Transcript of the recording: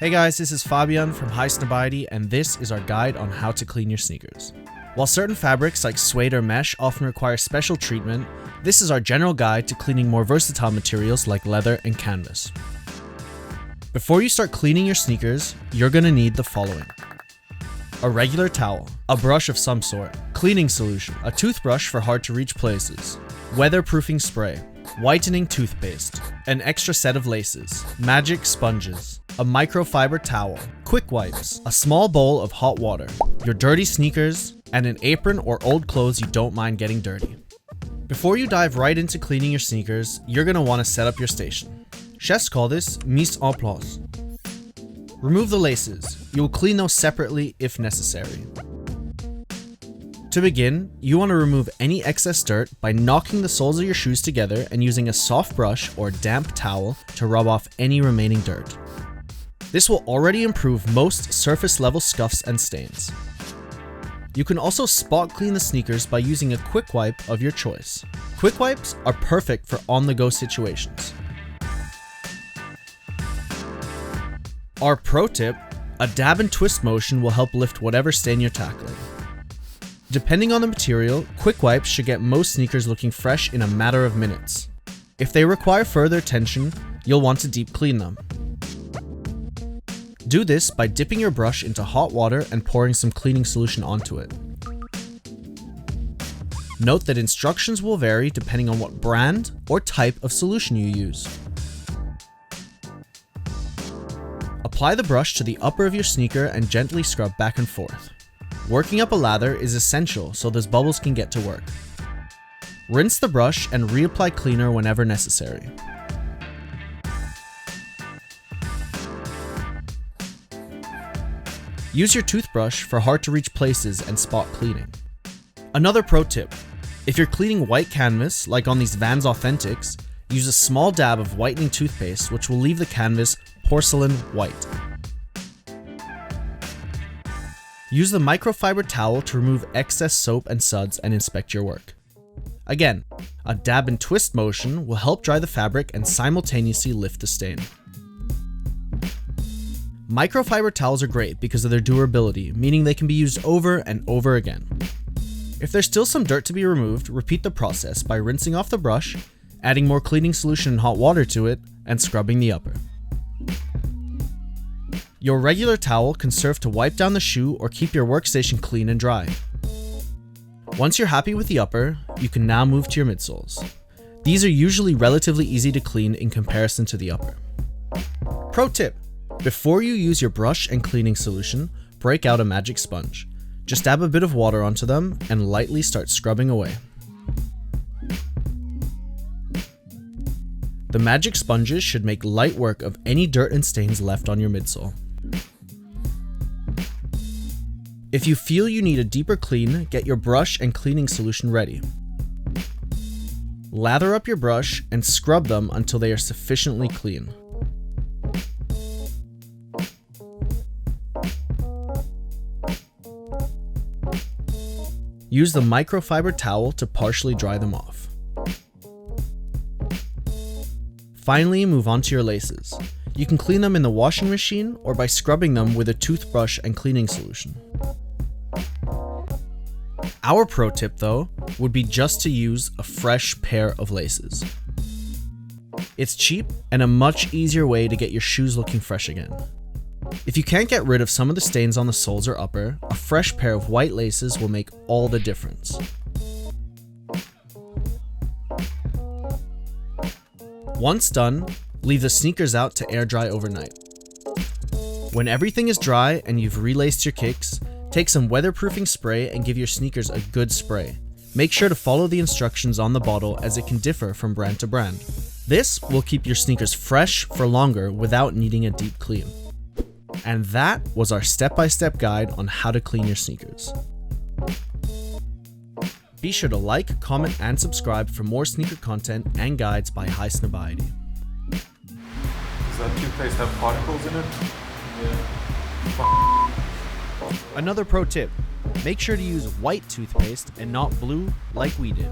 Hey guys, this is Fabian from Highsnobiety, and this is our guide on how to clean your sneakers. While certain fabrics like suede or mesh often require special treatment, this is our general guide to cleaning more versatile materials like leather and canvas. Before you start cleaning your sneakers, you're going to need the following: a regular towel, a brush of some sort, cleaning solution, a toothbrush for hard to reach places, weatherproofing spray, whitening toothpaste, an extra set of laces, magic sponges, a microfiber towel, quick wipes, a small bowl of hot water, your dirty sneakers, and an apron or old clothes you don't mind getting dirty. Before you dive right into cleaning your sneakers, you're going to want to set up your station. Chefs call this mise en place. Remove the laces. You will clean those separately if necessary. To begin, you want to remove any excess dirt by knocking the soles of your shoes together and using a soft brush or damp towel to rub off any remaining dirt. This will already improve most surface level scuffs and stains. You can also spot clean the sneakers by using a quick wipe of your choice. Quick wipes are perfect for on-the-go situations. Our pro tip: a dab and twist motion will help lift whatever stain you're tackling. Depending on the material, quick wipes should get most sneakers looking fresh in a matter of minutes. If they require further attention, you'll want to deep clean them. Do this by dipping your brush into hot water and pouring some cleaning solution onto it. Note that instructions will vary depending on what brand or type of solution you use. Apply the brush to the upper of your sneaker and gently scrub back and forth. Working up a lather is essential so those bubbles can get to work. Rinse the brush and reapply cleaner whenever necessary. Use your toothbrush for hard to reach places and spot cleaning. Another pro tip: if you're cleaning white canvas, like on these Vans Authentics, use a small dab of whitening toothpaste, which will leave the canvas porcelain white. Use the microfiber towel to remove excess soap and suds and inspect your work. Again, a dab and twist motion will help dry the fabric and simultaneously lift the stain. Microfiber towels are great because of their durability, meaning they can be used over and over again. If there's still some dirt to be removed, repeat the process by rinsing off the brush, adding more cleaning solution and hot water to it, and scrubbing the upper. Your regular towel can serve to wipe down the shoe or keep your workstation clean and dry. Once you're happy with the upper, you can now move to your midsoles. These are usually relatively easy to clean in comparison to the upper. Pro tip: before you use your brush and cleaning solution, break out a magic sponge. Just dab a bit of water onto them and lightly start scrubbing away. The magic sponges should make light work of any dirt and stains left on your midsole. If you feel you need a deeper clean, get your brush and cleaning solution ready. Lather up your brush and scrub them until they are sufficiently clean. Use the microfiber towel to partially dry them off. Finally, move on to your laces. You can clean them in the washing machine or by scrubbing them with a toothbrush and cleaning solution. Our pro tip, though, would be just to use a fresh pair of laces. It's cheap and a much easier way to get your shoes looking fresh again. If you can't get rid of some of the stains on the soles or upper, a fresh pair of white laces will make all the difference. Once done, leave the sneakers out to air dry overnight. When everything is dry and you've relaced your kicks, take some weatherproofing spray and give your sneakers a good spray. Make sure to follow the instructions on the bottle as it can differ from brand to brand. This will keep your sneakers fresh for longer without needing a deep clean. And that was our step-by-step guide on how to clean your sneakers. Be sure to like, comment, and subscribe for more sneaker content and guides by Highsnobiety. Does that toothpaste have particles in it? Yeah. Another pro tip: make sure to use white toothpaste and not blue like we did.